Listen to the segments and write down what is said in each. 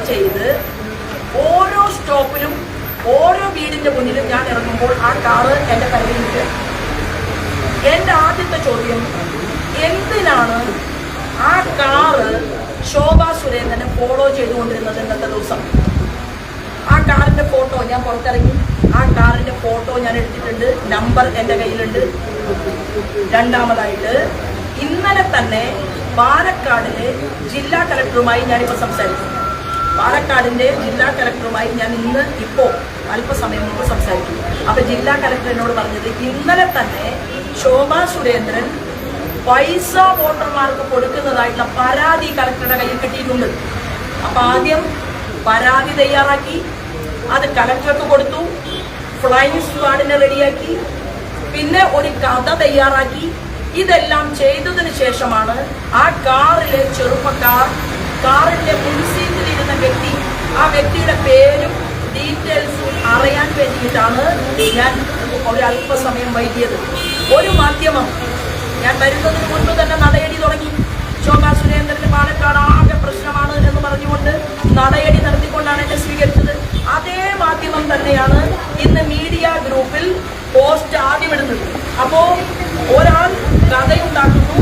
ചെയ്ത് ഓരോ സ്റ്റോപ്പിലും ഓരോ വീടിന്റെ മുന്നിലും ഞാൻ ഇറങ്ങുമ്പോൾ ആ കാറ് എൻ്റെ കയ്യിലിരിക്കുക. എൻ്റെ ആദ്യത്തെ ചോദ്യം, എന്തിനാണ് ആ കാറ് ശോഭാ സുരേന്ദ്രനെ ഫോളോ ചെയ്തുകൊണ്ടിരുന്നത് ഇന്നത്തെ ദിവസം? ആ കാറിന്റെ ഫോട്ടോ ഞാൻ പുറത്തിറങ്ങി, ആ കാറിന്റെ ഫോട്ടോ ഞാൻ എടുത്തിട്ടുണ്ട്, നമ്പർ എൻ്റെ കയ്യിലുണ്ട്. രണ്ടാമതായിട്ട് ഇന്നലെ തന്നെ പാലക്കാടിലെ ജില്ലാ കളക്ടറുമായി ഞാനിപ്പോൾ സംസാരിച്ചു. പാലക്കാടിന്റെ ജില്ലാ കളക്ടറുമായി ഞാൻ ഇപ്പോൾ അല്പസമയം മുമ്പ് സംസാരിക്കും. അപ്പൊ ജില്ലാ കളക്ടർ എന്നോട് പറഞ്ഞത്, ഇന്നലെ തന്നെ ശോഭാ സുരേന്ദ്രൻ പൈസ വോട്ടർമാർക്ക് കൊടുക്കുന്നതായിട്ടുള്ള പരാതി കളക്ടറുടെ കയ്യിൽ കിട്ടിയിട്ടുണ്ട്. അപ്പൊ ആദ്യം പരാതി തയ്യാറാക്കി, അത് കളക്ടർക്ക് കൊടുത്തു, ഫ്ലൈയിങ് സ്ക്വാഡിനെ റെഡിയാക്കി, പിന്നെ ഒരു കഥ തയ്യാറാക്കി. ഇതെല്ലാം ചെയ്തതിന് ശേഷമാണ് ആ കാറിലെ ചെറുപ്പക്കാർ, കാറിന്റെ മുൻസീറ്റിലിരുന്ന വ്യക്തി, ആ വ്യക്തിയുടെ പേരും ഡീറ്റെയിൽസും അറിയാൻ വേണ്ടിയിട്ടാണ് ഞാൻ ഒരല്പസമയം വൈകിയത്. ഒരു മാധ്യമം ഞാൻ വരുന്നതിന് മുൻപ് തന്നെ നടയടി തുടങ്ങി. ശോഭാ സുരേന്ദ്രന് പാലക്കാട് ആകെ പ്രശ്നമാണ് എന്ന് പറഞ്ഞുകൊണ്ട് നടയടി നടത്തിക്കൊണ്ടാണ് എന്നെ സ്വീകരിച്ചത്. അതേ മാധ്യമം തന്നെയാണ് ഇന്ന് മീഡിയ ഗ്രൂപ്പിൽ പോസ്റ്റ് ആദ്യം ഇടുന്നത്. അപ്പോ ഒരാൾ കഥയുണ്ടാക്കുന്നു,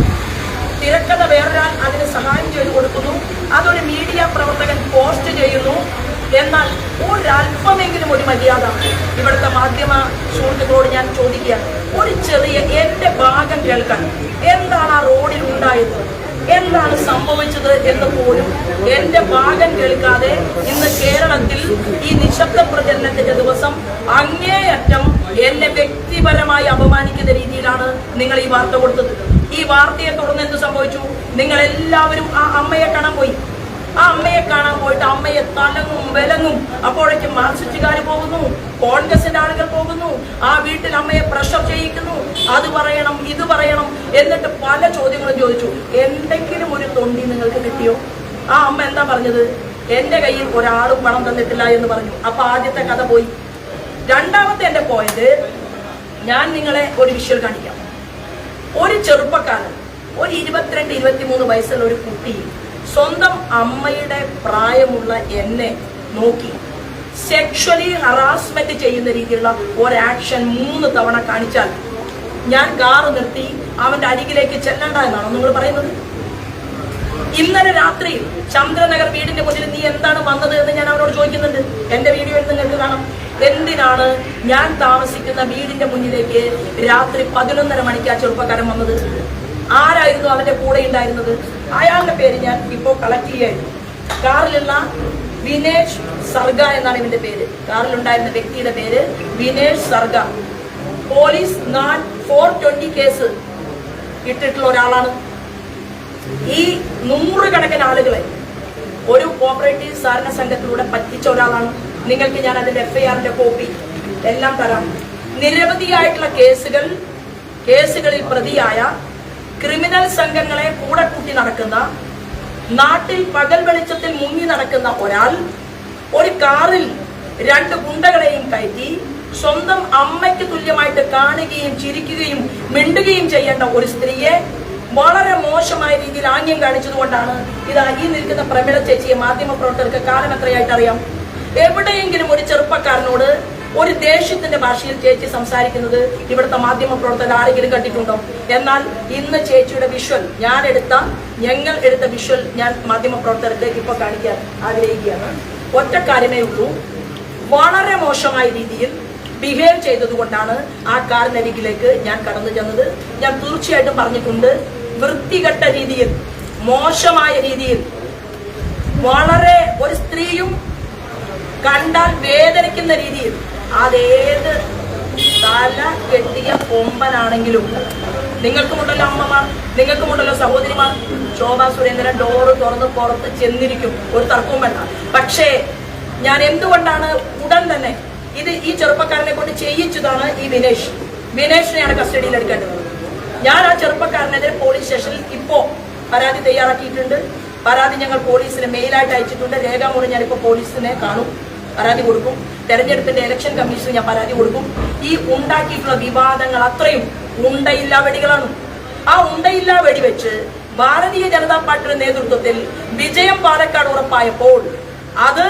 തിരക്കഥ വേറൊരാൾ അതിന് സഹായം ചെയ്തു കൊടുക്കുന്നു, അതൊരു മീഡിയ പ്രവർത്തകൻ പോസ്റ്റ് ചെയ്യുന്നു. എന്നാൽ ഒരല്പമെങ്കിലും ഒരു മര്യാദ ഇവിടുത്തെ മാധ്യമ സുഹൃത്തുക്കളോട് ഞാൻ ചോദിക്കുകയാണ്. ഒരു ചെറിയ എന്റെ ഭാഗം കേൾക്കാൻ, എന്താണ് ആ റോഡിൽ ഉണ്ടായത്, എന്താണ് സംഭവിച്ചത് എന്ന് പോലും എന്റെ ഭാഗം കേൾക്കാതെ ഇന്ന് കേരളത്തിൽ ഈ നിശബ്ദ പ്രചരണത്തിന്റെ ദിവസം അങ്ങേയറ്റം എന്നെ വ്യക്തിപരമായി അപമാനിക്കുന്ന രീതിയിലാണ് നിങ്ങൾ ഈ വാർത്ത കൊടുത്തത്. ഈ വാർത്തയെ തുടർന്ന് എന്ത് സംഭവിച്ചു? നിങ്ങൾ എല്ലാവരും ആ അമ്മയെ കാണാൻ പോയി. ആ അമ്മയെ കാണാൻ പോയിട്ട് അമ്മയെ തലങ്ങും വിലങ്ങും. അപ്പോഴേക്കും മാർക്സിസ്റ്റുകാർ പോകുന്നു, കോൺഗ്രസിന്റെ ആളുകൾ പോകുന്നു, ആ വീട്ടിൽ അമ്മയെ പ്രഷർ ചെയ്യിക്കുന്നു, അത് പറയണം ഇത് പറയണം, എന്നിട്ട് പല ചോദ്യങ്ങളും ചോദിച്ചു. എന്തെങ്കിലും ഒരു തൊണ്ടി നിങ്ങൾക്ക് കിട്ടിയോ? ആ അമ്മ എന്താ പറഞ്ഞത്? എന്റെ കയ്യിൽ ഒരാളും പണം തന്നിട്ടില്ല എന്ന് പറഞ്ഞു. അപ്പൊ ആദ്യത്തെ കഥ പോയി. രണ്ടാമത്തെ എന്റെ പോയിന്റ്, ഞാൻ നിങ്ങളെ ഒരു വിഷ്വൽ കാണിക്കാം. ഒരു ചെറുപ്പക്കാരൻ, ഒരു 22-23 വയസ്സുള്ള ഒരു കുട്ടി സ്വന്തം അമ്മയുടെ പ്രായമുള്ള എന്നെ നോക്കി സെക്ഷലി ഹറാസ്മെന്റ് ചെയ്യുന്ന രീതിയിലുള്ള ഒരു ആക്ഷൻ 3 തവണ കാണിച്ചാൽ ഞാൻ കാറ് നിർത്തി അവന്റെ അരികിലേക്ക് ചെല്ലണ്ട എന്നാണോ നിങ്ങൾ പറയുന്നത്? ഇന്നലെ രാത്രി ചന്ദ്രനഗർ വീടിന്റെ മുന്നിൽ നീ എന്താണ് വന്നത് എന്ന് ഞാൻ അവനോട് ചോദിക്കുന്നുണ്ട്. എന്റെ വീഡിയോയിൽ നിങ്ങൾക്ക് കാണാം. എന്തിനാണ് ഞാൻ താമസിക്കുന്ന വീടിന്റെ മുന്നിലേക്ക് രാത്രി 11:30 മണിക്ക് ആ ചെറുപ്പക്കാരൻ വന്നത്? ആരായിരുന്നു അവന്റെ കൂടെ ഉണ്ടായിരുന്നത്? അയാളുടെ പേര് ഞാൻ ഇപ്പോൾ കളക്ട് ചെയ്യായിരുന്നു. കാറിലുള്ള വിനേഷ് സർഗ എന്നാണ് ഇവന്റെ പേര്. കാറിലുണ്ടായിരുന്ന വ്യക്തിയുടെ പേര് വിനേഷ് സർഗ. പോലീസ് 420 കേസ് ഇട്ടിട്ടുള്ള ഒരാളാണ്. ഈ 100 കണക്കിന് ആളുകളെ ഒരു കോപ്പറേറ്റീവ് സഹകരണ സംഘത്തിലൂടെ പറ്റിച്ച ഒരാളാണ്. നിങ്ങൾക്ക് ഞാൻ അതിന്റെ FIRന്റെ കോപ്പി എല്ലാം തരാം. നിരവധിയായിട്ടുള്ള കേസുകളിൽ പ്രതിയായ ക്രിമിനൽ സംഘങ്ങളെ കൂടെ കൂട്ടി നടക്കുന്ന, നാട്ടിൽ പകൽ വെളിച്ചത്തിൽ മുങ്ങി നടക്കുന്ന ഒരാൾ ഒരു കാറിൽ 2 ഗുണ്ടകളെയും കയറ്റി സ്വന്തം അമ്മയ്ക്ക് തുല്യമായിട്ട് കാണുകയും ചിരിക്കുകയും മിണ്ടുകയും ചെയ്യേണ്ട ഒരു സ്ത്രീയെ വളരെ മോശമായ രീതിയിൽ ആംഗ്യം കാണിച്ചതുകൊണ്ടാണ് ഇതാ ഈ നിൽക്കുന്ന പ്രമിള ചേച്ചിയെ മാധ്യമപ്രവർത്തകർക്ക് കാലം എത്രയായിട്ട് അറിയാം. എവിടെയെങ്കിലും ഒരു ചെറുപ്പക്കാരനോട് ഒരു ദേഷ്യത്തിന്റെ ഭാഷയിൽ ചേച്ചി സംസാരിക്കുന്നത് ഇവിടുത്തെ മാധ്യമപ്രവർത്തകർ ആരെങ്കിലും കണ്ടിട്ടുണ്ടോ? എന്നാൽ ഇന്ന് ചേച്ചിയുടെ വിഷ്വൽ ഞങ്ങൾ എടുത്ത വിഷ്വൽ ഞാൻ മാധ്യമപ്രവർത്തകർക്ക് ഇപ്പൊ കാണിക്കാൻ ആഗ്രഹിക്കുകയാണ്. ഒറ്റ കാര്യമേ ഉള്ളൂ, വളരെ മോശമായ രീതിയിൽ ബിഹേവ് ചെയ്തതുകൊണ്ടാണ് ആ കാറിനരികിലേക്ക് ഞാൻ കടന്നു ചെന്നത്. ഞാൻ തീർച്ചയായിട്ടും പറഞ്ഞിട്ടുണ്ട്, വൃത്തികെട്ട രീതിയിൽ, മോശമായ രീതിയിൽ, വളരെ ഒരു സ്ത്രീയും കണ്ടാൽ വേദനിക്കുന്ന രീതിയിൽ, അതേത് തല കെട്ടിയ കൊമ്പനാണെങ്കിലും, നിങ്ങൾക്കുമുണ്ടല്ലോ അമ്മമാർ, നിങ്ങൾക്കുമുണ്ടല്ലോ സഹോദരിമാർ, ശോഭാ സുരേന്ദ്രൻ ഡോറ് തുറന്ന് പുറത്ത് ചെന്നിരിക്കും, ഒരു തർക്കവും വേണ്ട. പക്ഷേ ഞാൻ എന്തുകൊണ്ടാണ് ഉടൻ തന്നെ ഈ ചെറുപ്പക്കാരനെ കൊണ്ട് ചെയ്യിച്ചതാണ് ഈ വിനേഷിനെയാണ് കസ്റ്റഡിയിൽ എടുക്കേണ്ടത്. ഞാൻ ആ ചെറുപ്പക്കാരനെതിരെ പോലീസ് സ്റ്റേഷനിൽ ഇപ്പോ പരാതി തയ്യാറാക്കിയിട്ടുണ്ട്. പരാതി ഞങ്ങൾ പോലീസിന് മെയിലായിട്ട് അയച്ചിട്ടുണ്ട്. രേഖാമൂലം ഞാനിപ്പോ പോലീസിനെ കാണും, പരാതി കൊടുക്കും. തെരഞ്ഞെടുപ്പിന്റെ ഇലക്ഷൻ കമ്മീഷന് ഞാൻ പരാതി കൊടുക്കും. ഈ ഉണ്ടാക്കിയിട്ടുള്ള വിവാദങ്ങൾ അത്രയും ഉണ്ടയില്ലാ വെടികളാണ്. ആ ഉണ്ടയില്ലാ വെടിവെച്ച് ഭാരതീയ ജനതാ പാർട്ടിയുടെ നേതൃത്വത്തിൽ വിജയം പാലക്കാട് ഉറപ്പായപ്പോൾ അത്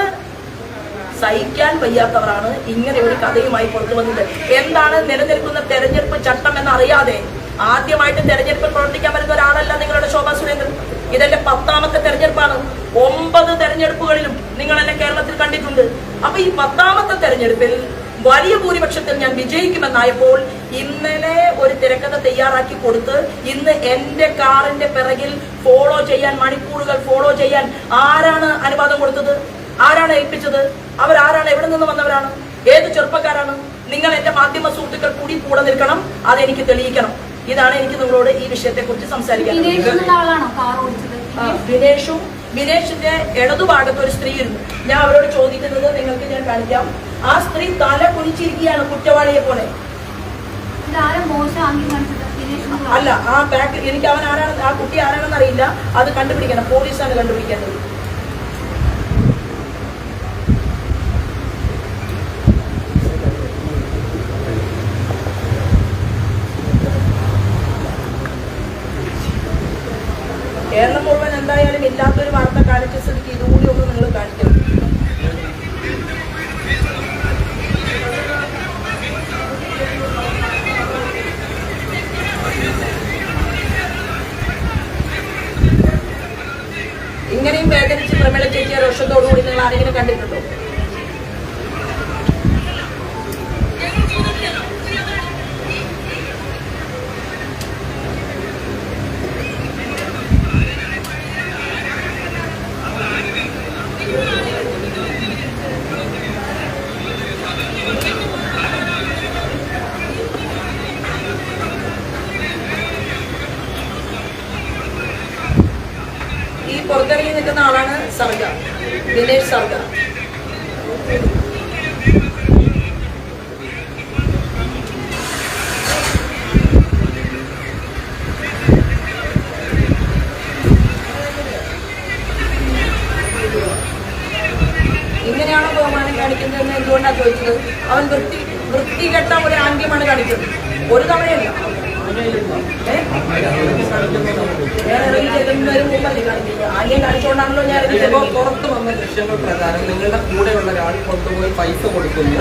സഹിക്കാൻ വയ്യാത്തവരാണ് ഇങ്ങനെ ഒരു കഥയുമായി പുറത്തു വന്നത്. എന്താണ് നിലനിൽക്കുന്ന തെരഞ്ഞെടുപ്പ് ചട്ടം എന്നറിയാതെ ആദ്യമായിട്ട് തെരഞ്ഞെടുപ്പിൽ പ്രവർത്തിക്കാൻ വരുന്ന ഒരാളല്ല നിങ്ങളുടെ ശോഭാ സുരേന്ദ്രൻ. ഇതെന്റെ 10ാമത്തെ തെരഞ്ഞെടുപ്പാണ്. 9 തെരഞ്ഞെടുപ്പുകളിലും നിങ്ങൾ എന്നെ കേരളത്തിൽ കണ്ടിട്ടുണ്ട്. അപ്പൊ ഈ 10ാമത്തെ തെരഞ്ഞെടുപ്പിൽ വലിയ ഭൂരിപക്ഷത്തിൽ ഞാൻ വിജയിക്കുമെന്നായപ്പോൾ ഇന്നലെ ഒരു തിരക്കഥ തയ്യാറാക്കി കൊടുത്ത് ഇന്ന് എന്റെ കാറിന്റെ പിറകിൽ ഫോളോ ചെയ്യാൻ, മണിക്കൂറുകൾ ഫോളോ ചെയ്യാൻ ആരാണ് അനുവാദം കൊടുത്തത്? ആരാണ് ഏൽപ്പിച്ചത്? അവരാരാണ്? എവിടെ നിന്ന് വന്നവരാണ്? ഏത് ചെറുപ്പക്കാരാണ്? നിങ്ങൾ എന്റെ മാധ്യമ സുഹൃത്തുക്കൾ കൂടെ നിൽക്കണം, അതെനിക്ക് തെളിയിക്കണം. ഇതാണ് എനിക്ക് നിങ്ങളോട് ഈ വിഷയത്തെ കുറിച്ച് സംസാരിക്കാൻ. വിനേഷിന്റെ ഇടതുഭാഗത്ത് ഒരു സ്ത്രീ ഇരുന്നു. ഞാൻ അവരോട് ചോദിക്കുന്നത് നിങ്ങൾക്ക് ഞാൻ കാണിക്കാം. ആ സ്ത്രീ തല കുനിച്ചിരിക്കുകയാണ് കുറ്റവാളിയെ പോലെ. അല്ല, ആ ബാക്ക് എനിക്ക് അവൻ ആരാണ്, ആ കുട്ടി ആരാണെന്ന് അറിയില്ല. അത് കണ്ടുപിടിക്കണം, പോലീസാണ് കണ്ടുപിടിക്കേണ്ടത്. കേരളം മുഴുവൻ എന്തായാലും ഇല്ലാത്തൊരു വാർത്ത കാണിച്ച സ്ഥിതിക്ക് ഇതുകൂടി ഒന്ന് നിങ്ങൾ കാണിക്കണം. ഇങ്ങനെയും വേദനിച്ച് പ്രമേള ചേച്ചിയെ രോഷത്തോടുകൂടി നിങ്ങൾ ആരെങ്കിലും കണ്ടിട്ടുണ്ടോ? പുറത്തിറങ്ങി നിൽക്കുന്ന ആളാണ് സർഗ, ദിനേശ് സർഗ. ഇങ്ങനെയാണോ ബഹുമാനം കാണിക്കുന്നതെന്ന് എന്തുകൊണ്ടാണ് ചോദിച്ചത്? അവൻ വൃത്തികെട്ട ഒരു ആംഗ്യമാണ് കാണിച്ചത്. ഒരു തവണയല്ല, ആദ്യം കാണിച്ചുകൊണ്ടാണല്ലോ ഞാൻ പുറത്തു വന്ന ദൃശ്യങ്ങൾ പ്രകാരം നിങ്ങളുടെ കൂടെയുള്ള ഒരാൾ കൊണ്ടുപോയി പൈസ കൊടുക്കുന്നു.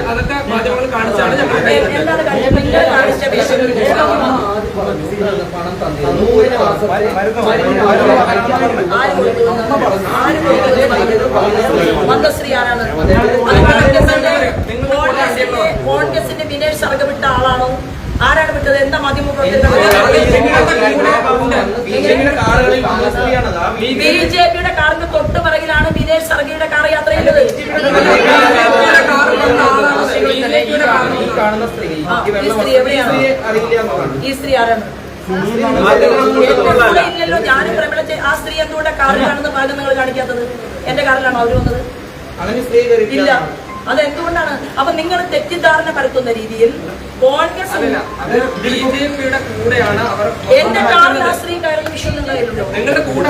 അതൊക്കെ മാധ്യമങ്ങൾ കാണിച്ചാണ് പണം മന്ത്രശ്രീ ആരാണ്? കോൺഗ്രസിന്റെ വിനേഷ് സർഗ വിട്ട ആളാണോ? ആരാണ് വിട്ടത്? എന്താ മാധ്യമ ബിജെപിയുടെ കാറിന് തൊട്ട് പിറകിലാണ് വിനേഷ് സർഗയുടെ കാർ യാത്ര ചെയ്യുന്നത്. ഈ സ്ത്രീ ആരാണ്? ഇല്ലല്ലോ, ഞാനും പ്രബലത്തെ ആ സ്ത്രീ എന്തുകൊണ്ടാണ് കാറിലാണെന്ന് ഭാഗം നിങ്ങൾ കാണിക്കാത്തത്? എന്റെ കാറിലാണോ അവര് വന്നത്? ഇല്ല. അതെന്തുകൊണ്ടാണ്? അപ്പൊ നിങ്ങൾ തെറ്റിദ്ധാരണ പരത്തുന്ന രീതിയിൽ കോൺഗ്രസ് ബിജെപിയുടെ കൂടെയാണ് അവർ. എന്റെ കാറിൽ ആ സ്ത്രീ കയറുന്ന വിഷയം നിങ്ങളിലുണ്ടോ? നിങ്ങളുടെ കൂടെ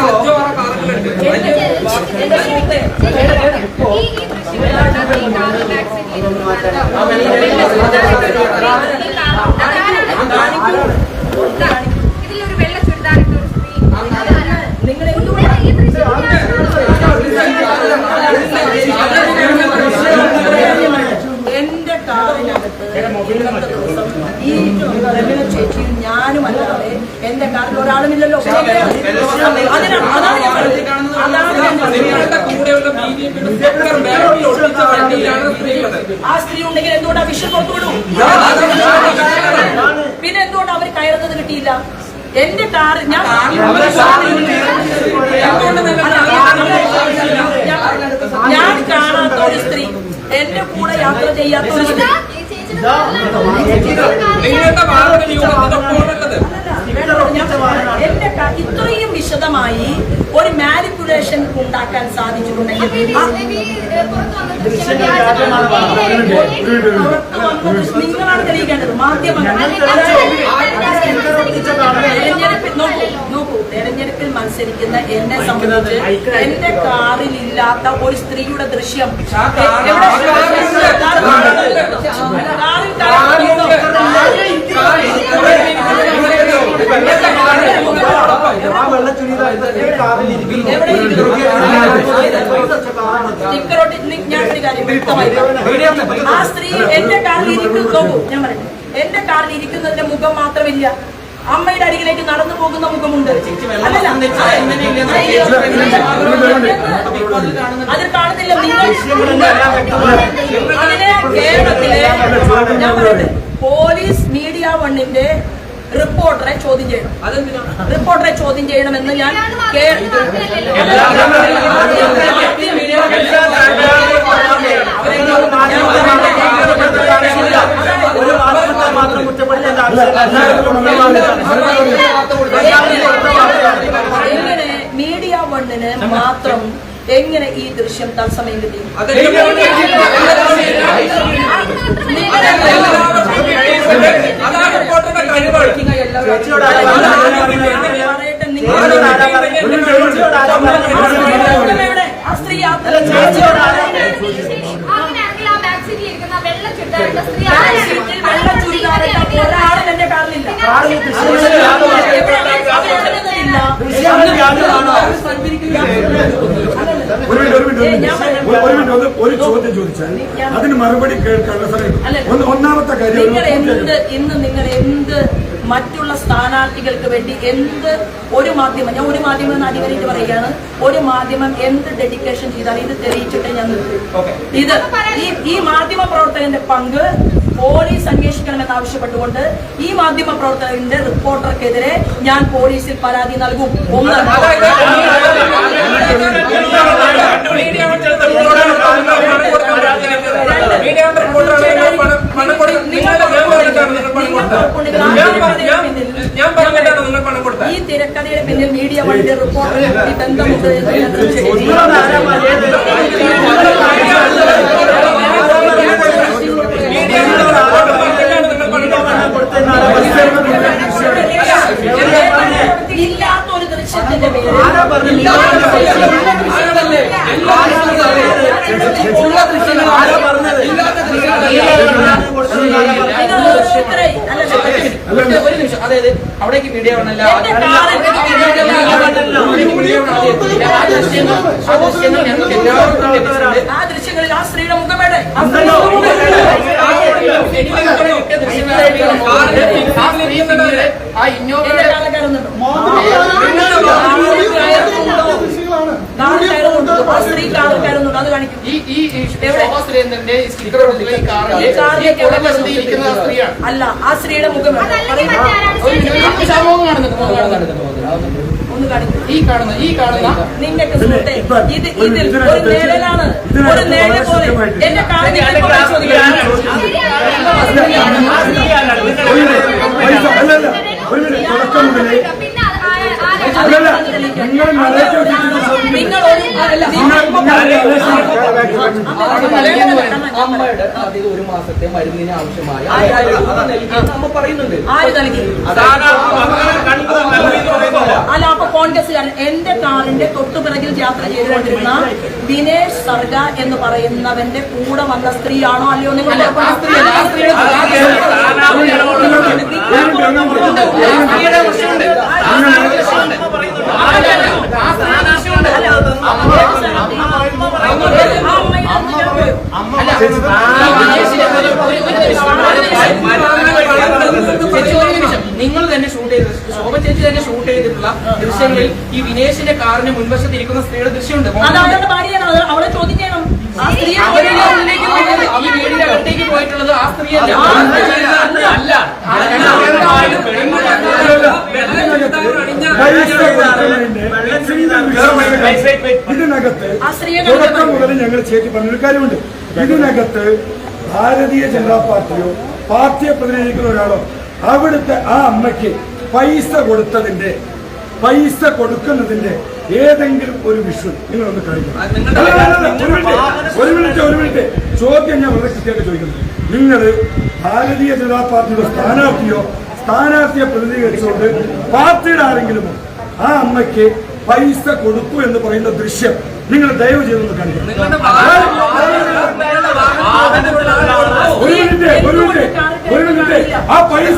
ഇതിലൊരു വെള്ള ചുരിദാറിട്ട ഒരു സ്ത്രീ, നിങ്ങൾ എന്തുകൊണ്ടാണ് എന്റെ കാറിനകത്ത് ഇന്നത്തെ ദിവസം ഈ ചേച്ചിയും ഞാനും അല്ലാതെ എന്റെ കാറിൽ ഒരാളുമില്ലല്ലോ. ആ സ്ത്രീ ഉണ്ടെങ്കിൽ എന്തുകൊണ്ടാ വിഷയം പുറത്തുവിടും? പിന്നെ എന്തുകൊണ്ട് അവർ കയറുന്നത് കിട്ടിയില്ല? എന്റെ കാറിൽ ഞാൻ കാണാത്ത ഒരു സ്ത്രീ, എന്റെ കൂടെ യാത്ര ചെയ്യാത്ത ഒരു സ്ത്രീ, എന്റെ ഇത്രയും വിശദമായി ഒരു മാനിപ്പുലേഷൻ ഉണ്ടാക്കാൻ സാധിച്ചിട്ടുണ്ടെങ്കിൽ നിങ്ങളാണ് തെളിയിക്കേണ്ടത്, മാധ്യമങ്ങൾ. നോക്കൂ, തെരഞ്ഞെടുപ്പിൽ മത്സരിക്കുന്ന എന്നെ സംബന്ധിച്ച് എന്റെ കാറിൽ ഇല്ലാത്ത ഒരു സ്ത്രീയുടെ ദൃശ്യം കാറിൽ ഇരിക്കുന്നതിന്റെ മുഖം മാത്രമില്ല, അമ്മയുടെ അരികിലേക്ക് നടന്നു പോകുന്ന മുഖമുണ്ട്. അതിൽ കാണുന്നില്ല നിങ്ങൾ. അതിനെ കേരളത്തിലെ ഞാൻ പറയട്ടെ, പോലീസ് മീഡിയ വണ്ണിന്റെ റിപ്പോർട്ടറെ ചോദ്യം ചെയ്യണം. റിപ്പോർട്ടറെ ചോദ്യം ചെയ്യണമെന്ന് ഞാൻ എങ്ങനെ മീഡിയ വണ്ണിന് മാത്രം എങ്ങനെ ഈ ദൃശ്യം തത്സമയം കിട്ടി? ആ സ്ത്രീ ഒരാളും എന്റെ കാറിലില്ല. ഒരു ചോദ്യം ചോദിച്ചാൽ അതിന് മറുപടി കേൾക്കാനുള്ള ഒന്നാമത്തെ കാര്യം, നിങ്ങൾ എന്ത് മറ്റുള്ള സ്ഥാനാർത്ഥികൾക്ക് വേണ്ടി എന്ത് ഒരു മാധ്യമം, ഞാൻ ഒരു മാധ്യമം എന്ന് അടിവരായിട്ട് പറയുകയാണ്, ഒരു മാധ്യമം എന്ത് ഡെഡിക്കേഷൻ ചെയ്താൽ ഇത് തെളിയിച്ചിട്ട് ഞാൻ നിർത്തും. ഇത് ഈ മാധ്യമ പ്രവർത്തകന്റെ പങ്ക് പോലീസ് അന്വേഷിക്കണമെന്ന് ആവശ്യപ്പെട്ടുകൊണ്ട് ഈ മാധ്യമ പ്രവർത്തകന്റെ റിപ്പോർട്ടർക്കെതിരെ ഞാൻ പോലീസിൽ പരാതി നൽകും. ഒന്ന്, ഈ തിരക്കഥയുടെ പിന്നിൽ മീഡിയ വണ്ണിന്റെ റിപ്പോർട്ടറുമായി ബന്ധമുണ്ട്. ഇല്ലാത്തൊരു ദൃശ്യത്തിന്റെ പേര് ഒരു നിമിഷം, അതായത് അവിടേക്ക് മീഡിയ വന്നല്ല, ആ ദൃശ്യങ്ങളിൽ ആ സ്ത്രീയുടെ മുഖമേടെ ആ ഇന്നോവയുടെ അല്ല, ആ സ്ത്രീയുടെ മുഖം ഒന്ന് കാണിക്കും. ഈ കാണുന്ന നിന്നൊക്കെ സുഹൃത്തെ, ഇതിൽ ഒരു നേരലാണ്, ഒരു നേരെ പോലെ എന്റെ അമ്മയുടെ അതായത് ഒരു മാസത്തെ മരുന്നിന് ആവശ്യമായ അമ്മ പറയുന്നുണ്ട്. ആര് നൽകി? അല്ല, അപ്പൊ കോൺഗ്രസ്സുകാരൻ എന്റെ കാറിന്റെ തൊട്ടുപിറകിൽ യാത്ര ചെയ്തുകൊണ്ടിരുന്ന ദിനേശ് സർഗ എന്ന് പറയുന്നവന്റെ കൂടെ വന്ന സ്ത്രീയാണോ അല്ലയോ നിങ്ങൾ? നിങ്ങൾ തന്നെ ഷൂട്ട് ചെയ്ത, ശോഭ ചേച്ചി തന്നെ ഷൂട്ട് ചെയ്തിട്ടുള്ള ദൃശ്യങ്ങളിൽ ഈ വിനേഷിന്റെ കാറിന് മുൻവശത്ത് ഇരിക്കുന്ന സ്ത്രീയുടെ ദൃശ്യമുണ്ട്. അവളെ ചോദ്യം ചെയ്യണം. ഈ വീടിന്റെ അകത്തേക്ക് പോയിട്ടുള്ളത് ആ സ്ത്രീയല്ല. ഇതിനകത്ത് തുടക്കം മുതൽ ഞങ്ങൾ ചേച്ചി പറഞ്ഞൊരു കാര്യമുണ്ട്. ഇതിനകത്ത് ഭാരതീയ ജനതാ പാർട്ടിയോ പാർട്ടിയെ പ്രതിനിധിക്കുന്ന ഒരാളോ അവിടുത്തെ ആ അമ്മയ്ക്ക് പൈസ കൊടുക്കുന്നതിന്റെ ഏതെങ്കിലും ഒരു വിഷ്വൽ നിങ്ങളൊന്ന് കാണിക്കണം. ഒരു മിനിറ്റ് ചോദ്യം ഞാൻ വളരെ കൃത്യമായിട്ട് ചോദിക്കുന്നത്, നിങ്ങൾ ഭാരതീയ ജനതാ പാർട്ടിയുടെ സ്ഥാനാർത്ഥിയെ പ്രതിനിധീകരിച്ചുകൊണ്ട് പാർട്ടിയുടെ ആരെങ്കിലും ആ അമ്മയ്ക്ക് പൈസ കൊടുക്കൂ എന്ന് പറയുന്ന ദൃശ്യം നിങ്ങൾ ദയവ് ചെയ്തൊന്ന് കാണിക്കണം. ഒരു മിനിറ്റ് ആ പൈസ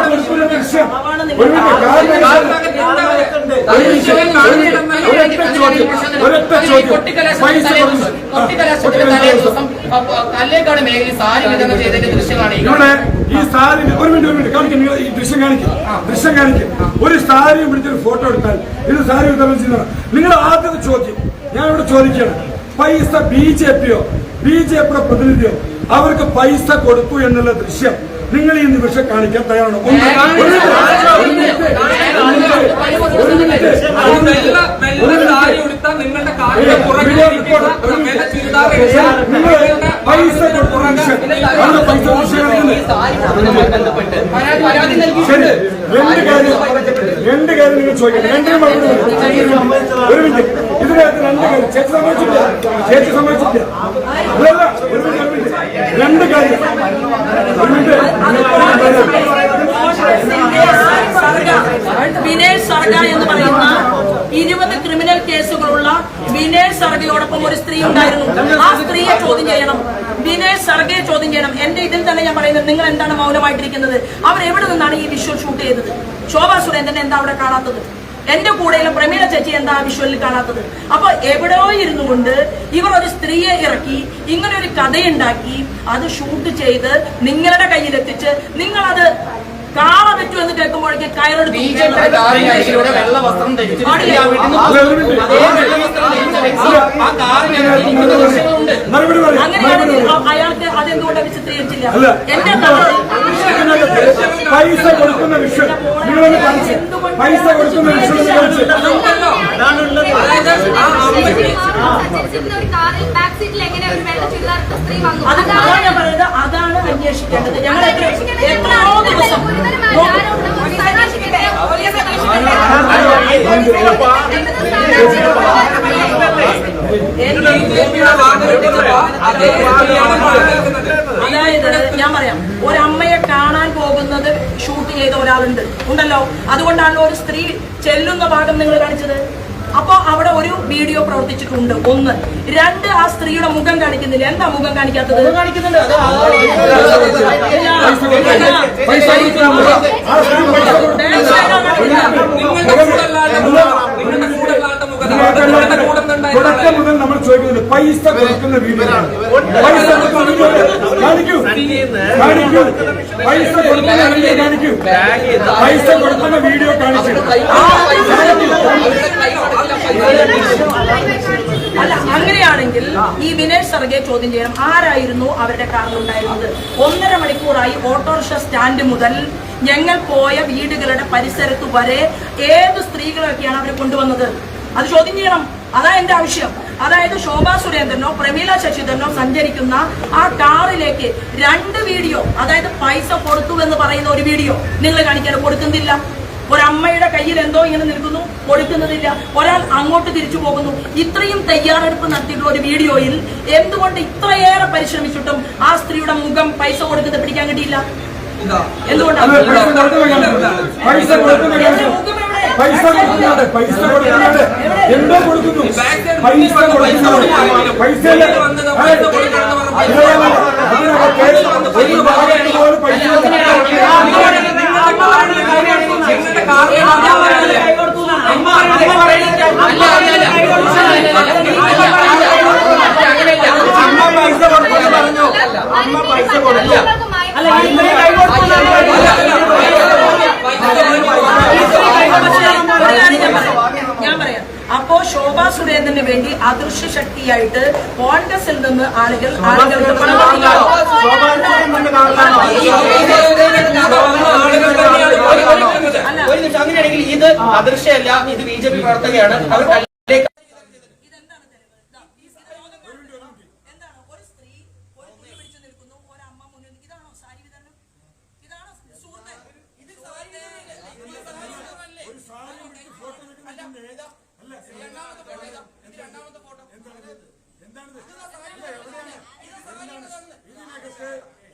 കൊടുക്കുന്ന ദൃശ്യം ഒരു മിനിറ്റ് കല്ലേക്കാട് മേഖലയിൽ സാരി വിതരണം ചെയ്തതിന്റെ ദൃശ്യങ്ങളാണ് ഇവിടെ ഈ സാരി ഒരു മിനിറ്റ് കാണിക്കും. നിങ്ങൾ ഈ ദൃശ്യം കാണിക്കും. ഒരു സാരിയും പിടിച്ചൊരു ഫോട്ടോ എടുത്താൽ ഇത് സാരി വിതരണം ചെയ്യുന്നതാണ്. നിങ്ങൾ ആദ്യത്തെ ചോദ്യം ഞാൻ ഇവിടെ ചോദിക്കുകയാണ്, പൈസ ബിജെപിയുടെ പ്രതിനിധിയോ അവർക്ക് പൈസ കൊടുത്തു എന്നുള്ള ദൃശ്യം നിങ്ങൾ ഈ നിമിഷം കാണിക്കാൻ തയ്യാറാണോ? പൈസ കൊടുക്കുന്ന ദൃശ്യം രണ്ട് കാര്യം നിങ്ങൾ ചോദിക്കണം. ഒരു മിനിറ്റ്, ഇതിനകത്ത് രണ്ട് കാര്യം ചേച്ചി സമ്മതിച്ചില്ല. രണ്ട് കാര്യം വിനേഷ് സർഗ എന്ന് പറയുന്ന 20 ക്രിമിനൽ കേസുകളുള്ള വിനേഷ് സർഗയോടൊപ്പം ഒരു സ്ത്രീ ഉണ്ടായിരുന്നു. ആ സ്ത്രീയെ ചോദ്യം ചെയ്യണം. വിനേഷ് സർഗയെ ചോദ്യം ചെയ്യണം. എന്റെ ഇതിൽ തന്നെ ഞാൻ പറയുന്നത്, നിങ്ങൾ എന്താണ് മൗനമായിട്ടിരിക്കുന്നത്? അവർ എവിടെ നിന്നാണ് ഈ വിഷ്വൽ ഷൂട്ട് ചെയ്തത്? ശോഭാ സുരേന്ദ്രൻ എന്താ അവിടെ കാണാത്തത്? എന്റെ കൂടെയുള്ള പ്രമീള ചേച്ചി എന്താ വിഷ്വലിൽ കാണാത്തത്? അപ്പൊ എവിടെയോ ഇരുന്നു കൊണ്ട് ഇവർ ഒരു സ്ത്രീയെ ഇറക്കി ഇങ്ങനെ ഒരു കഥയുണ്ടാക്കി അത് ഷൂട്ട് ചെയ്ത് നിങ്ങളുടെ കയ്യിലെത്തിച്ച് നിങ്ങളത് കാള പറ്റൂ എന്ന് കേൾക്കുമ്പോഴേക്ക് കയറെടുത്ത് അങ്ങനെയാണെങ്കിൽ അയാൾക്ക് അതെന്തുകൊണ്ടാണ് ചിത്രീകരിച്ചില്ല? എന്റെ പൈസ കൊടുക്കുന്ന വിഷയം പൈസ കൊടുക്കുന്ന വിഷയം അതാണ് ഞാൻ പറയുന്നത്. അതാണ് അന്വേഷിക്കേണ്ടത്. ഞങ്ങൾ എത്രയോ ദിവസം അതായത് ഞാൻ പറയാം, ഒരമ്മയെ കാണാൻ പോകുന്നത് ഷൂട്ട് ചെയ്ത ഒരാളുണ്ട് ഉണ്ടല്ലോ. അതുകൊണ്ടാണല്ലോ ഒരു സ്ത്രീ ചെല്ലുന്ന ഭാഗം നിങ്ങൾ കാണിച്ചത്. അപ്പൊ അവിടെ ഒരു വീഡിയോ പ്രവർത്തിച്ചിട്ടുണ്ട്. 1. 2, ആ സ്ത്രീയുടെ മുഖം കാണിക്കുന്നില്ല. എന്താ മുഖം കാണിക്കാത്തത്? തുടക്കം മുതൽ നമ്മൾ ചോദിക്കുന്നത് പൈസ കൊടുക്കുന്ന വീഡിയോ കാണിക്കൂ. പൈസ കൊടുക്കുന്ന വീഡിയോ കാണിക്കൂ. പൈസ കൊടുക്കുന്ന വീഡിയോ കാണിക്കൂ. അല്ല, അങ്ങനെയാണെങ്കിൽ ഈ വിനേഷ് സർഗയെ ചോദ്യം ചെയ്യണം. ആരായിരുന്നു അവരുടെ കാറിലുണ്ടായിരുന്നത്? 1.5 മണിക്കൂറായി ഓട്ടോറിക്ഷ സ്റ്റാൻഡ് മുതൽ ഞങ്ങൾ പോയ വീടുകളുടെ പരിസരത്ത് വരെ ഏത് സ്ത്രീകളൊക്കെയാണ് അവരെ കൊണ്ടുവന്നത്? അത് ചോദ്യം ചെയ്യണം. അതാ എന്റെ ആവശ്യം. അതായത് ശോഭാ സുരേന്ദ്രനോ പ്രമീള ശശിധരനോ സഞ്ചരിക്കുന്ന ആ കാറിലേക്ക് 2 വീഡിയോ, അതായത് പൈസ കൊടുത്തു എന്ന് പറയുന്ന ഒരു വീഡിയോ നിങ്ങൾ കാണിക്കാൻ കൊടുക്കുന്നില്ല. ഒരമ്മയുടെ കയ്യിൽ എന്തോ ഇങ്ങനെ നിൽക്കുന്നു, കൊടുക്കുന്നതില്ല. ഒരാൾ അങ്ങോട്ട് തിരിച്ചു പോകുന്നു. ഇത്രയും തയ്യാറെടുപ്പ് നടത്തിയിട്ടുള്ള ഒരു വീഡിയോയിൽ എന്തുകൊണ്ട് ഇത്രയേറെ പരിശ്രമിച്ചിട്ടും ആ സ്ത്രീയുടെ മുഖം പൈസ കൊടുക്കുന്നത് പിടിക്കാൻ കിട്ടിയില്ല? എന്തുകൊണ്ടാണ്? എന്തോ കൊടുക്കുന്നു. പൈസ ഞാൻ പറയാം. അപ്പോ ശോഭാ സുരേന്ദ്രന് വേണ്ടി അദൃശ്യ ശക്തിയായിട്ട് കോൺഗ്രസിൽ നിന്ന് ആളുകൾക്ക് പണം അങ്ങനെയാണെങ്കിൽ ഇത് അദൃശ്യമല്ല, ഇത് ബിജെപി പ്രവർത്തകയാണ്. അവർ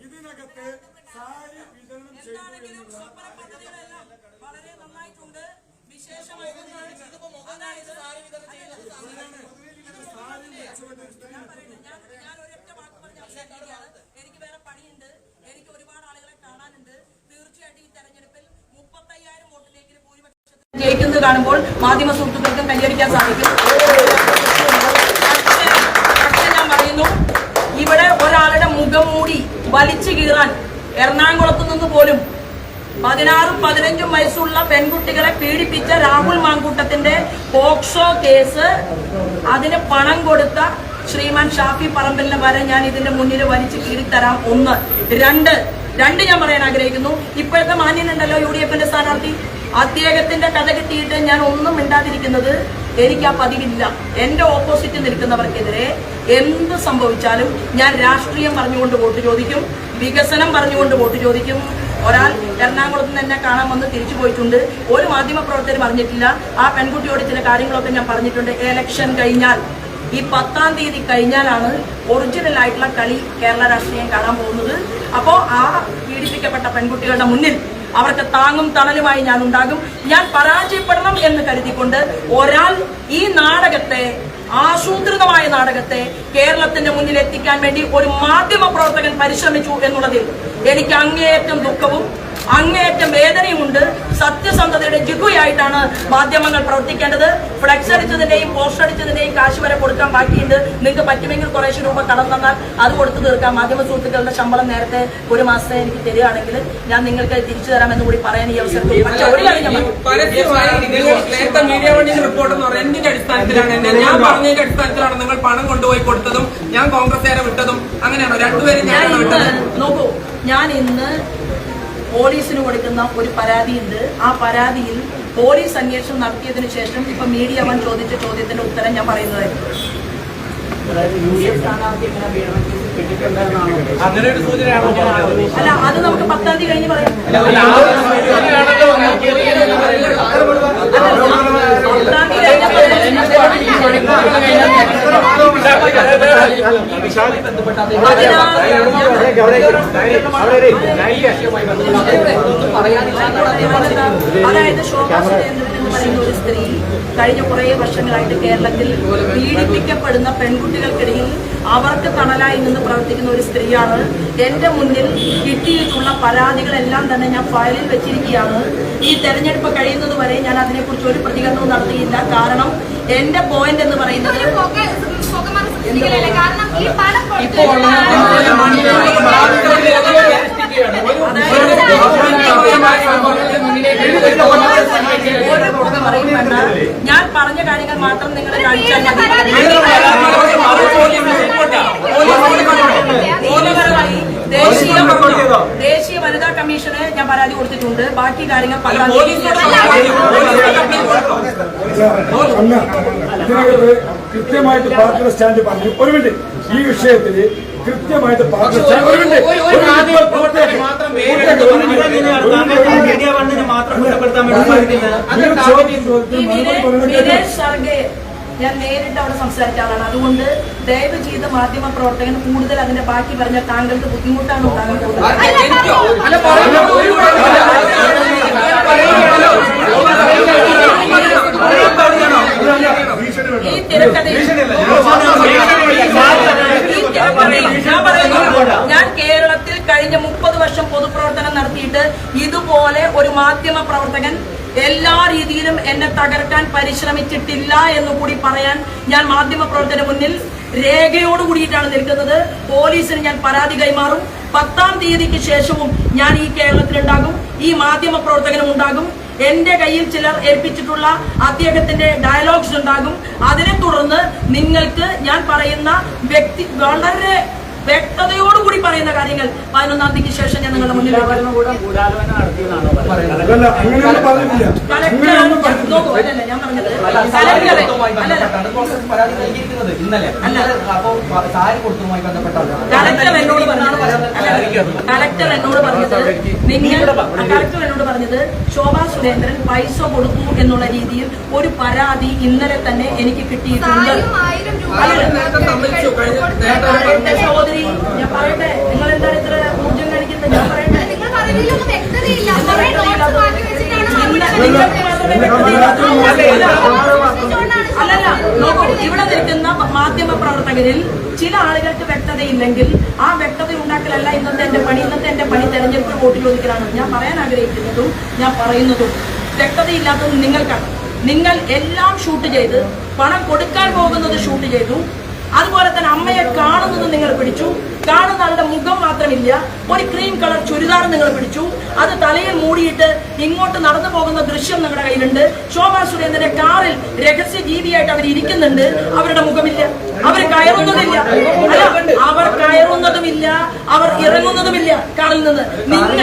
ഇതിനകത്ത് സാരി വിതരണം ചെയ്തു. വളരെ നന്നായിട്ടുണ്ട്. വിശേഷമായി ഞാൻ ഒരൊറ്റ വാക്ക് പറഞ്ഞ എനിക്ക് വേറെ പണിയുണ്ട്. എനിക്ക് ഒരുപാട് ആളുകളെ കാണാനുണ്ട്. തീർച്ചയായിട്ടും ഈ തെരഞ്ഞെടുപ്പിൽ 35,000 വോട്ടിലേക്ക് ഭൂരിപക്ഷത്തിൽ ജയിക്കുന്നത് കാണുമ്പോൾ മാധ്യമ സുഹൃത്തുക്കൾക്കും കൈയടിക്കാൻ സാധിക്കും. പക്ഷേ ഞാൻ പറയുന്നു, ഇവിടെ ഒരാളുടെ മുഖം മൂടി വലിച്ചു കീറാൻ എറണാകുളത്തു നിന്ന് പോലും 16-15 വയസ്സുള്ള പെൺകുട്ടികളെ പീഡിപ്പിച്ച രാഹുൽ മാങ്കൂട്ടത്തിന്റെ പോക്സോ കേസ് അതിന് പണം കൊടുത്ത ശ്രീമാൻ ഷാഫി പറമ്പലിനെ വരെ ഞാൻ ഇതിന്റെ മുന്നിൽ വലിച്ചു കീറിത്തരാം. 1. 2 ഞാൻ പറയാൻ ആഗ്രഹിക്കുന്നു. ഇപ്പോഴത്തെ മാന്യനുണ്ടല്ലോ UDFന്റെ സ്ഥാനാർത്ഥി, അദ്ദേഹത്തിന്റെ കഥ കിട്ടിയിട്ട് ഞാൻ ഒന്നും മിണ്ടാതിരിക്കുന്നത് എനിക്ക് ആ പതിവില്ല. എന്റെ ഓപ്പോസിറ്റ് നിൽക്കുന്നവർക്കെതിരെ എന്ത് സംഭവിച്ചാലും ഞാൻ രാഷ്ട്രീയം പറഞ്ഞുകൊണ്ട് വോട്ട് ചോദിക്കും, വികസനം പറഞ്ഞുകൊണ്ട് വോട്ട് ചോദിക്കും. ഒരാൾ എറണാകുളത്ത് നിന്ന് എന്നെ കാണാൻ വന്ന് തിരിച്ചു പോയിട്ടുണ്ട്. ഒരു മാധ്യമപ്രവർത്തകർ പറഞ്ഞിട്ടില്ല. ആ പെൺകുട്ടിയോട് ചില കാര്യങ്ങളൊക്കെ ഞാൻ പറഞ്ഞിട്ടുണ്ട്. ഇലക്ഷൻ കഴിഞ്ഞാൽ ഈ 10-ാം തീയതി കഴിഞ്ഞാലാണ് ഒറിജിനൽ ആയിട്ടുള്ള കളി കേരള രാഷ്ട്രീയം കാണാൻ പോകുന്നത്. അപ്പോൾ ആ പീഡിപ്പിക്കപ്പെട്ട പെൺകുട്ടികളുടെ മുന്നിൽ അവർക്ക് താങ്ങും തണലുമായി ഞാൻ ഉണ്ടാകും. ഞാൻ പരാജയപ്പെടണം എന്ന് കരുതിക്കൊണ്ട് ഒരാൾ ഈ നാടകത്തെ, ആസൂത്രിതമായ നാടകത്തെ കേരളത്തിന്റെ മുന്നിൽ എത്തിക്കാൻ വേണ്ടി ഒരു മാധ്യമ പ്രവർത്തകൻ പരിശ്രമിച്ചു എന്നുള്ളതിൽ എനിക്ക് അങ്ങേയറ്റം ദുഃഖവും അങ്ങേയറ്റം വേദനയുമുണ്ട്. സത്യസന്ധതയുടെ ജിഗുയായിട്ടാണ് മാധ്യമങ്ങൾ പ്രവർത്തിക്കേണ്ടത്. ഫ്ലെക്സ് അടിച്ചതിന്റെയും പോസ്റ്റർ അടിച്ചതിന്റെയും കാശ് വരെ കൊടുക്കാൻ ബാക്കിയുണ്ട്. നിങ്ങൾക്ക് പറ്റുമെങ്കിൽ കുറേശ്ശെ രൂപ കടം തന്നാൽ അത് കൊടുത്തു തീർക്കാം. മാധ്യമ സുഹൃത്തുക്കളുടെ ശമ്പളം നേരത്തെ ഒരു മാസത്തെ എനിക്ക് തരികയാണെങ്കിൽ ഞാൻ നിങ്ങൾക്ക് തിരിച്ചു തരാമെന്ന് കൂടി പറയാൻ ഈ അവസരത്തിൽ ഞാൻ പറഞ്ഞതിന്റെ അടിസ്ഥാനത്തിലാണ് നിങ്ങൾ പണം കൊണ്ടുപോയി കൊടുത്തതും ഞാൻ കോൺഗ്രസ്സുകാരെ വിട്ടതും. അങ്ങനെയാണോ? രണ്ടുപേരും നോക്കൂ, ഞാൻ ഇന്ന് പോലീസിന് കൊടുക്കുന്ന ഒരു പരാതിയുണ്ട്. ആ പരാതിയിൽ പോലീസ് അന്വേഷണം നടത്തിയതിനു ശേഷം ഇപ്പൊ മീഡിയ വൺ ചോദിച്ച ചോദ്യത്തിന്റെ ഉത്തരം ഞാൻ പറയുന്നതായിരുന്നു. അല്ല, അത് നമുക്ക് 10-ാം തീയതി കഴിഞ്ഞ് പറയാം. 10-ാം അതായത് ശോഭാ സുരേന്ദ്രൻ എന്ന് പറയുന്ന ഒരു സ്ത്രീ കഴിഞ്ഞ കുറേ വർഷങ്ങളായിട്ട് കേരളത്തിൽ പീഡിപ്പിക്കപ്പെടുന്ന പെൺകുട്ടികൾക്കിടയിൽ അവർക്ക് തണലായി നിന്ന് പ്രവർത്തിക്കുന്ന ഒരു സ്ത്രീയാണ്. എന്റെ മുന്നിൽ കിട്ടിയിട്ടുള്ള പരാതികളെല്ലാം തന്നെ ഞാൻ ഫയലിൽ വെച്ചിരിക്കുകയാണ്. ഈ തെരഞ്ഞെടുപ്പ് കഴിയുന്നത് വരെ ഞാൻ അതിനെക്കുറിച്ച് ഒരു പ്രതികരണവും നടത്തിയില്ല. കാരണം എന്റെ പോയിന്റ് എന്ന് പറയുന്നത് ഞാൻ പറഞ്ഞ കാര്യങ്ങൾ മാത്രം നിങ്ങൾ കാണിച്ചാൽ നിയമപരമായി ദേശീയ വനിതാ കമ്മീഷന് ഞാൻ പരാതി കൊടുത്തിട്ടുണ്ട്. ബാക്കി കാര്യങ്ങൾ കൃത്യമായിട്ട് പാർട്ടിയുടെ സ്റ്റാൻഡ് പറഞ്ഞു. ഒരു മിനിറ്റ്, ഈ വിഷയത്തിൽ കൃത്യമായിട്ട് പാർട്ടിയുടെ സ്റ്റാൻഡ് ഞാൻ നേരിട്ട് അവിടെ സംസാരിച്ച ആളാണ്. അതുകൊണ്ട് ദയവ് ചെയ്ത് മാധ്യമ പ്രവർത്തകൻ കൂടുതൽ അതിന്റെ ബാക്കി പറഞ്ഞ താങ്കൾക്ക് ബുദ്ധിമുട്ടാണ് ഉണ്ടാകാൻ പോകുന്നത്. ഈ തിരക്കഥയിൽ ഞാൻ കേരളത്തിൽ കഴിഞ്ഞ 30 വർഷം പൊതുപ്രവർത്തനം നടത്തിയിട്ട് ഇതുപോലെ ഒരു മാധ്യമ പ്രവർത്തകൻ എല്ലാ രീതിയിലും എന്നെ തകർക്കാൻ പരിശ്രമിച്ചിട്ടില്ല എന്ന് കൂടി പറയാൻ ഞാൻ മാധ്യമ പ്രവർത്തന മുന്നിൽ രേഖയോട് കൂടിയിട്ടാണ് നിൽക്കുന്നത്. പോലീസിന് ഞാൻ പരാതി കൈമാറും. 10-ാം തീയതിക്ക് ശേഷവും ഞാൻ ഈ കേരളത്തിലുണ്ടാകും, ഈ മാധ്യമ പ്രവർത്തകനും ഉണ്ടാകും. എന്റെ കയ്യിൽ ചിലർ ഏൽപ്പിച്ചിട്ടുള്ള അദ്ദേഹത്തിന്റെ ഡയലോഗ്സ് ഉണ്ടാകും. അതിനെ തുടർന്ന് നിങ്ങൾക്ക് ഞാൻ പറയുന്ന വ്യക്തി വളരെ വ്യക്തതയോടുകൂടി പറയുന്ന കാര്യങ്ങൾ 11-ാം തീയതിക്ക് ശേഷം ഞാൻ നിങ്ങളുടെ മുന്നിൽ ഞാൻ പറഞ്ഞത് കളക്ടർ എന്നോട് പറഞ്ഞത് ശോഭാ സുരേന്ദ്രൻ പൈസ കൊടുത്തു എന്നുള്ള രീതിയിൽ ഒരു പരാതി ഇന്നലെ തന്നെ എനിക്ക് കിട്ടിയിട്ടുണ്ട്. സഹോദരി, ഞാൻ പറയട്ടെ, നിങ്ങൾ എന്താണ് ഇത്ര ഊർജം കാണിക്കുന്നത്? ഞാൻ പറയട്ടെ, അല്ലല്ല, നോക്കൂ, ഇവിടെ നിൽക്കുന്ന മാധ്യമ പ്രവർത്തകരിൽ ചില ആളുകൾക്ക് വ്യക്തതയില്ലെങ്കിൽ ആ വ്യക്തത ഉണ്ടാക്കലല്ല ഇന്നത്തെ എന്റെ പണി. ഇന്നത്തെ എന്റെ പണി തെരഞ്ഞെടുപ്പ് വോട്ട് ചോദിക്കലാണ്. ഞാൻ പറയാൻ ആഗ്രഹിക്കുന്നതും ഞാൻ പറയുന്നതും വ്യക്തതയില്ലാത്തതും നിങ്ങൾക്കാണ്. നിങ്ങൾ എല്ലാം ഷൂട്ട് ചെയ്ത് പണം കൊടുക്കാൻ പോകുന്നത് ഷൂട്ട് ചെയ്തു. അതുപോലെ തന്നെ അമ്മയെ കാണുന്നത് നിങ്ങൾ പിടിച്ചു. കാണുന്ന ആളുടെ മുഖം മാത്രമില്ല, ഒരു ക്രീം കളർ ചുരിദാർ നിങ്ങൾ പിടിച്ചു. അത് തലയിൽ മൂടിയിട്ട് ഇങ്ങോട്ട് നടന്നു പോകുന്ന ദൃശ്യം നിങ്ങളുടെ കയ്യിലുണ്ട്. ശോഭാ സുരേന്ദ്രന്റെ കാറിൽ രഹസ്യ ജീവിയായിട്ട് അവർ ഇരിക്കുന്നുണ്ട്. അവരുടെ മുഖമില്ല, അവർ കയറുന്നതില്ല, അല്ല അവർ കയറുന്നതുമില്ല, അവർ ഇറങ്ങുന്നതുമില്ല കാറിൽ നിന്ന്. നിങ്ങൾ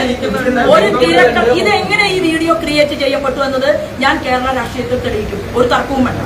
ഒരു കിഴക്കൻ ഇതെങ്ങനെ ഈ വീഡിയോ ക്രിയേറ്റ് ചെയ്യപ്പെട്ടു എന്നത് ഞാൻ കേരള രാഷ്ട്രീയത്തിൽ തെളിയിക്കും. ഒരു തർക്കവും വേണ്ട.